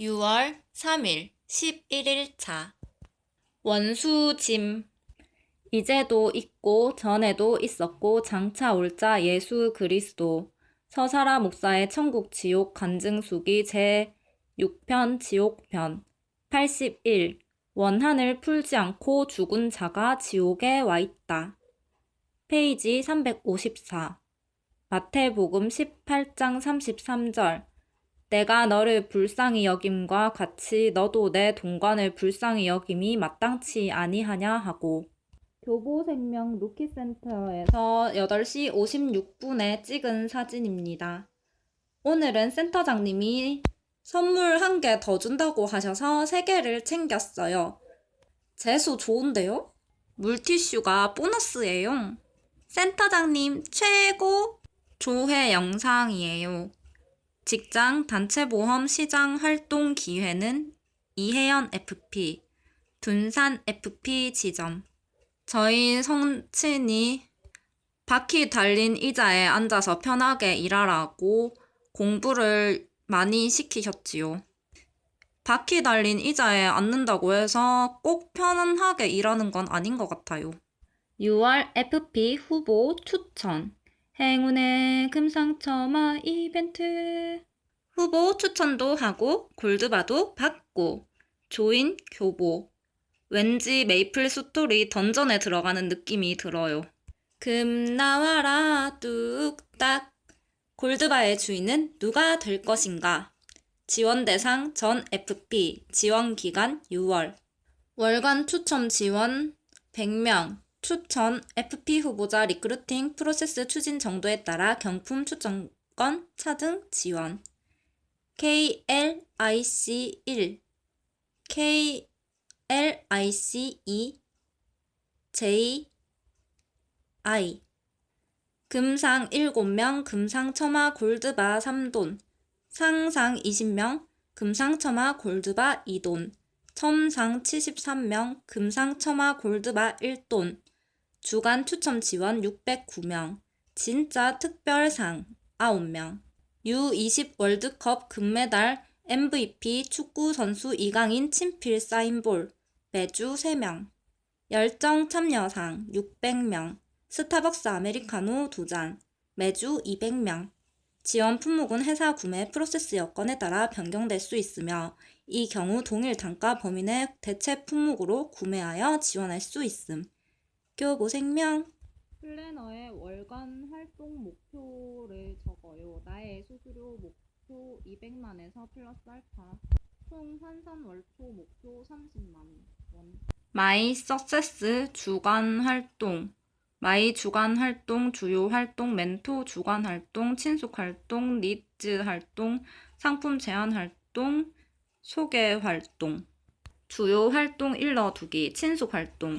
6월 3일 11일차 원수짐. 이제도 있고 전에도 있었고 장차 올자 예수 그리스도. 서사라 목사의 천국 지옥 간증수기 제6편 지옥편 81. 원한을 풀지 않고 죽은 자가 지옥에 와 있다. 페이지 354. 마태복음 18장 33절. 내가 너를 불쌍히 여김과 같이 너도 내 동관을 불쌍히 여김이 마땅치 아니하냐 하고. 교보생명 루키센터에서 8시 56분에 찍은 사진입니다. 오늘은 센터장님이 선물 1개 더 준다고 하셔서 3개를 챙겼어요. 재수 좋은데요? 물티슈가 보너스예요. 센터장님 최고! 조회 영상이에요. 직장 단체보험 시장 활동 기회는 이혜연 FP, 둔산 FP 지점. 저희 성친이 바퀴 달린 의자에 앉아서 편하게 일하라고 공부를 많이 시키셨지요. 바퀴 달린 의자에 앉는다고 해서 꼭 편안하게 일하는 건 아닌 것 같아요. 6월 FP 후보 추천. 행운의 금상첨화 이벤트. 후보 추천도 하고 골드바도 받고. 조인 교보. 왠지 메이플 스토리 던전에 들어가는 느낌이 들어요. 금 나와라 뚝딱. 골드바의 주인은 누가 될 것인가? 지원 대상 전 FP. 지원 기간 6월. 월간 추첨 지원 100명. 추천 FP 후보자 리크루팅 프로세스 추진 정도에 따라 경품 추천권 차등 지원. KLIC 1, KLIC 2, JI. 금상 7명, 금상첨화 골드바 3돈, 상상 20명, 금상첨화 골드바 2돈, 첨상 73명, 금상첨화 골드바 1돈, 주간 추첨 지원 609명, 진짜 특별상 9명, U20 월드컵 금메달 MVP 축구선수 이강인 친필 사인볼 매주 3명, 열정 참여상 600명, 스타벅스 아메리카노 2잔 매주 200명. 지원 품목은 회사 구매 프로세스 여건에 따라 변경될 수 있으며 이 경우 동일 단가 범위 내 대체 품목으로 구매하여 지원할 수 있음. 교보생명. 플래너의 월간 활동 목표를 적어요. 나의 수수료 목표 200만에서 플러스 알파. 총 환산 월초 목표 30만 원. 마이 석세스 주간 활동. 마이 주간 활동, 주요 활동, 멘토 주간 활동, 친숙 활동, 니즈 활동, 상품 제안 활동, 소개 활동. 주요 활동 일러두기, 친숙 활동.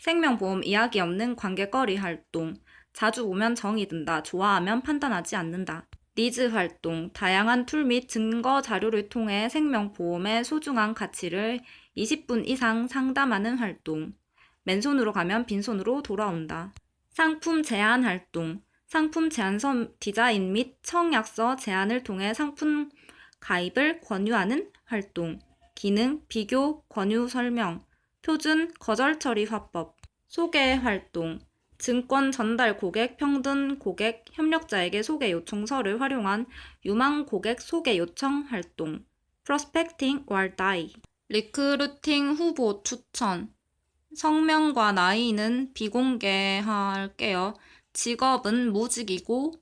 생명보험 이야기 없는 관계거리 활동. 자주 보면 정이 든다. 좋아하면 판단하지 않는다. 니즈 활동. 다양한 툴 및 증거 자료를 통해 생명보험의 소중한 가치를 20분 이상 상담하는 활동. 맨손으로 가면 빈손으로 돌아온다. 상품 제안 활동. 상품 제안서 디자인 및 청약서 제안을 통해 상품 가입을 권유하는 활동. 기능, 비교, 권유 설명. 표준 거절 처리 화법. 소개 활동. 증권 전달 고객, 평등 고객, 협력자에게 소개 요청서를 활용한 유망 고객 소개 요청 활동. 프로스펙팅 월다이. 리크루팅 후보 추천. 성명과 나이는 비공개할게요. 직업은 무직이고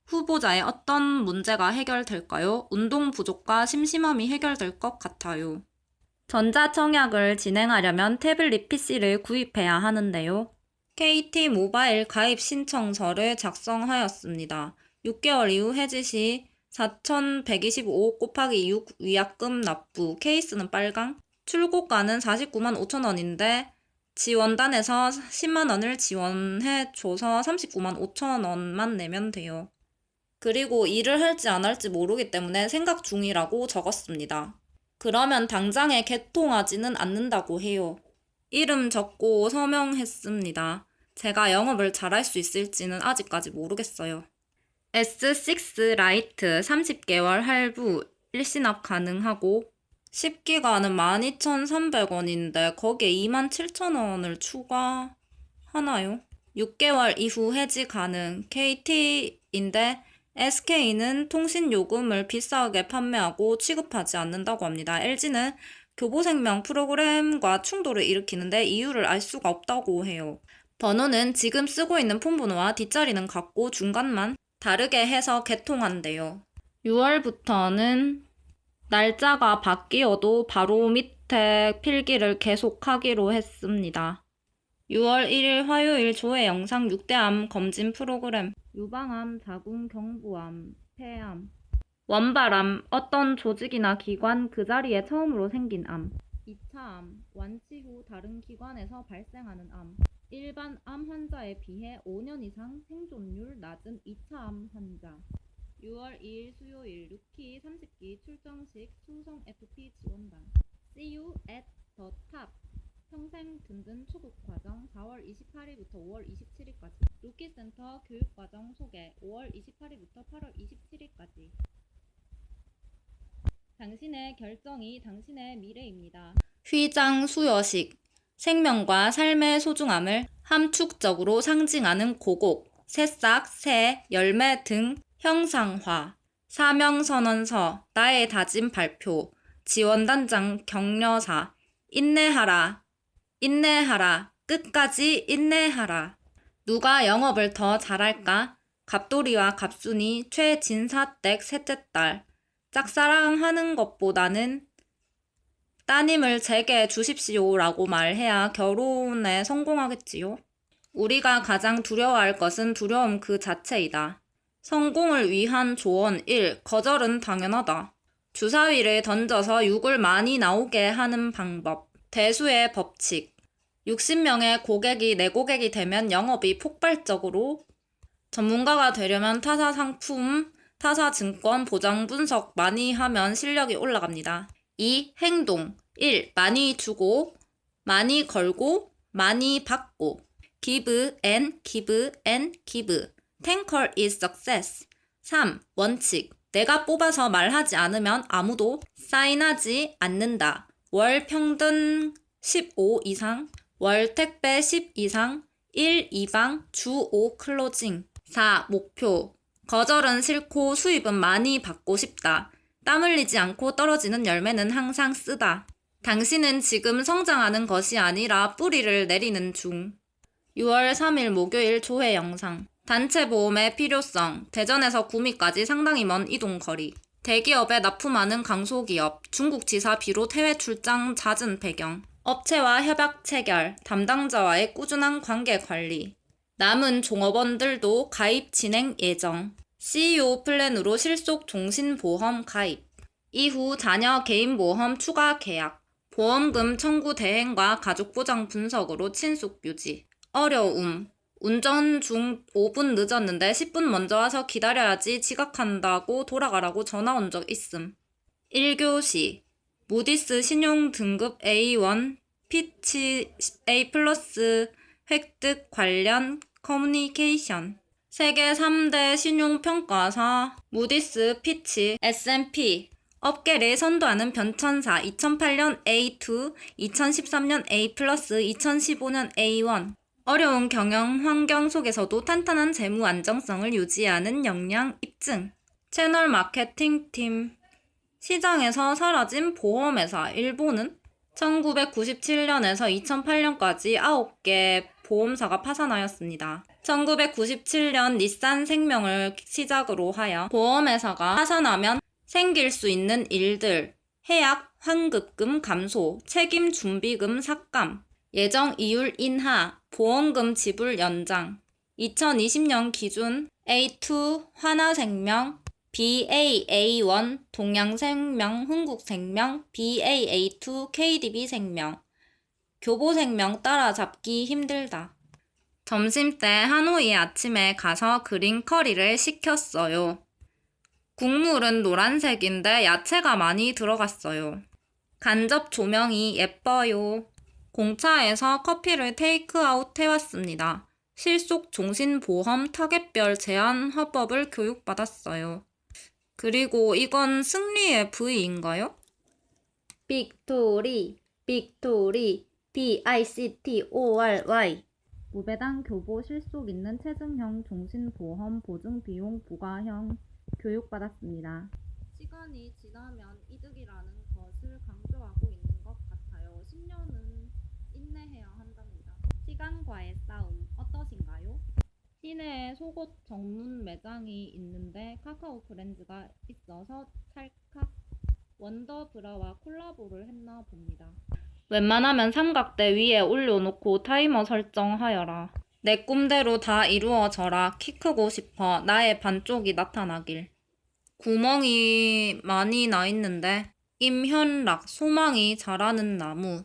후보자의 어떤 문제가 해결될까요? 운동 부족과 심심함이 해결될 것 같아요. 전자청약을 진행하려면 태블릿 PC를 구입해야 하는데요. KT 모바일 가입 신청서를 작성하였습니다. 6개월 이후 해지 시 4,125 곱하기 6 위약금 납부. 케이스는 빨강. 출고가는 49만 5천 원인데 지원단에서 10만 원을 지원해줘서 39만 5천 원만 내면 돼요. 그리고 일을 할지 안 할지 모르기 때문에 생각 중이라고 적었습니다. 그러면 당장에 개통하지는 않는다고 해요. 이름 적고 서명했습니다. 제가 영업을 잘할 수 있을지는 아직까지 모르겠어요. S6 라이트 30개월 할부 일시납 가능하고 10기가는 12,300원인데 거기에 27,000원을 추가하나요? 6개월 이후 해지 가능. KT인데 SK는 통신요금을 비싸게 판매하고 취급하지 않는다고 합니다. LG는 교보생명 프로그램과 충돌을 일으키는데 이유를 알 수가 없다고 해요. 번호는 지금 쓰고 있는 폰번호와 뒷자리는 같고 중간만 다르게 해서 개통한대요. 6월부터는 날짜가 바뀌어도 바로 밑에 필기를 계속하기로 했습니다. 6월 1일 화요일 조회 영상 6대암 검진 프로그램. 유방암, 자궁, 경부암, 폐암, 원발암, 어떤 조직이나 기관 그 자리에 처음으로 생긴 암. 2차암, 완치 후 다른 기관에서 발생하는 암. 일반 암 환자에 비해 5년 이상 생존율 낮은 2차암 환자. 6월 2일 수요일 루키 30기 출정식 충성 FP 지원단. See you at the top. 평생 든든 초급 과정 4월 28일부터 5월 27일까지. 루키센터 교육과정 소개 5월 28일부터 8월 27일까지. 당신의 결정이 당신의 미래입니다. 휘장 수여식. 생명과 삶의 소중함을 함축적으로 상징하는 고곡, 새싹, 새, 열매 등 형상화. 사명선언서, 나의 다짐 발표, 지원단장 격려사. 인내하라, 인내하라, 끝까지 인내하라. 누가 영업을 더 잘할까? 갑돌이와 갑순이, 최진사댁 셋째 딸. 짝사랑하는 것보다는 따님을 제게 주십시오라고 말해야 결혼에 성공하겠지요. 우리가 가장 두려워할 것은 두려움 그 자체이다. 성공을 위한 조언 1. 거절은 당연하다. 주사위를 던져서 6을 많이 나오게 하는 방법. 대수의 법칙. 60명의 고객이 내 고객이 되면 영업이 폭발적으로. 전문가가 되려면 타사 상품, 타사 증권, 보장 분석 많이 하면 실력이 올라갑니다. 2. 행동. 1. 많이 주고, 많이 걸고, 많이 받고. Give and give and give. Tanker is success. 3. 원칙. 내가 뽑아서 말하지 않으면 아무도 사인하지 않는다. 월 평균 15 이상, 월 택배 10 이상, 1 이방, 주 5 클로징. 4. 목표. 거절은 싫고 수입은 많이 받고 싶다. 땀 흘리지 않고 떨어지는 열매는 항상 쓰다. 당신은 지금 성장하는 것이 아니라 뿌리를 내리는 중. 6월 3일 목요일 조회 영상. 단체 보험의 필요성. 대전에서 구미까지 상당히 먼 이동거리. 대기업에 납품하는 강소기업. 중국 지사 비롯 해외 출장 잦은 배경. 업체와 협약 체결. 담당자와의 꾸준한 관계 관리. 남은 종업원들도 가입 진행 예정. CEO 플랜으로 실속 종신보험 가입. 이후 자녀 개인보험 추가 계약. 보험금 청구 대행과 가족보장 분석으로 친숙 유지. 어려움. 운전 중 5분 늦었는데 10분 먼저 와서 기다려야지 지각한다고 돌아가라고 전화 온 적 있음. 1교시. 무디스 신용 등급 A1, 피치 A+ 획득 관련 커뮤니케이션. 세계 3대 신용평가사 무디스, 피치, S&P. 업계를 선도하는 변천사. 2008년 A2, 2013년 A+, 2015년 A1. 어려운 경영 환경 속에서도 탄탄한 재무 안정성을 유지하는 역량 입증. 채널 마케팅 팀. 시장에서 사라진 보험회사. 일본은 1997년에서 2008년까지 9개 보험사가 파산하였습니다. 1997년 닛산 생명을 시작으로 하여 보험회사가 파산하면 생길 수 있는 일들. 해약 환급금 감소, 책임 준비금 삭감, 예정 이율 인하, 보험금 지불 연장. 2020년 기준 A2 하나생명, BAA1 동양생명, 흥국생명, BAA2 KDB생명. 교보생명 따라잡기 힘들다. 점심때 하노이 아침에 가서 그린 커리를 시켰어요. 국물은 노란색인데 야채가 많이 들어갔어요. 간접 조명이 예뻐요. 공차에서 커피를 테이크아웃 해왔습니다. 실속 종신보험 타겟별 제한 화법을 교육받았어요. 그리고 이건 승리의 V인가요? 빅토리, 빅토리, BICTORY. 무배당 교보 실속 있는 체증형 종신보험 보증 비용 부과형 교육받았습니다. 시간이 지나면 이득이라는 것을 강조하고 있는 것 같아요. 10년은 인내해야 한답니다. 시간과의 싸움 어떠신가요? 시내에 속옷 전문 매장이 있는데 카카오 프렌즈가 있어서 찰칵 원더브라와 콜라보를 했나 봅니다. 웬만하면 삼각대 위에 올려놓고 타이머 설정하여라. 내 꿈대로 다 이루어져라. 키 크고 싶어. 나의 반쪽이 나타나길. 구멍이 많이 나 있는데 임현락 소망이 자라는 나무.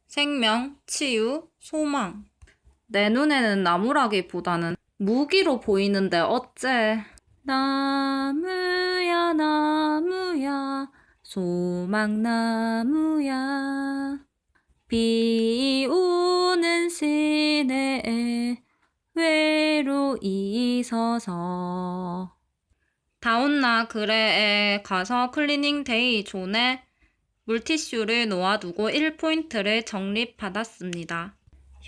생명, 치유, 소망. 내 눈에는 나무라기보다는 무기로 보이는데 어째. 나무야 나무야 소망나무야 비 오는 시내에 외로이 서서 다운나 그래에 가서 클리닝 데이 존에 물티슈를 놓아두고 1포인트를 적립받았습니다.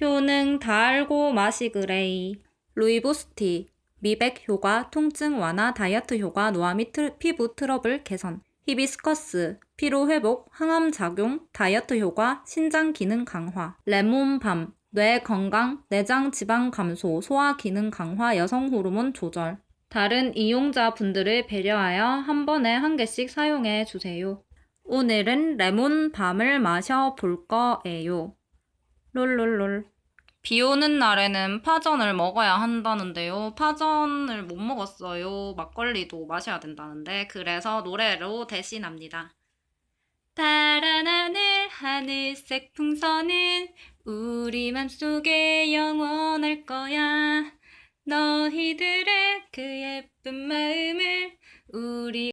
효능 다 알고 마시그레이 루이보스티 미백 효과, 통증 완화, 다이어트 효과, 노화 및 피부 트러블 개선 히비스커스, 피로 회복, 항암 작용, 다이어트 효과, 신장 기능 강화 레몬밤, 뇌 건강, 내장 지방 감소, 소화 기능 강화, 여성 호르몬 조절 다른 이용자분들을 배려하여 한 번에 한 개씩 사용해 주세요. 오늘은 레몬밤을 마셔볼 거예요. 롤롤롤. 비 오는 날에는 파전을 먹어야 한다는데요. 파전을 못 먹었어요. 막걸리도 마셔야 된다는데 그래서 노래로 대신합니다. 파란 하늘 하늘색 풍선은 우리 맘속에 영원할 거야. 너희들의 그 예쁜 마음을 우리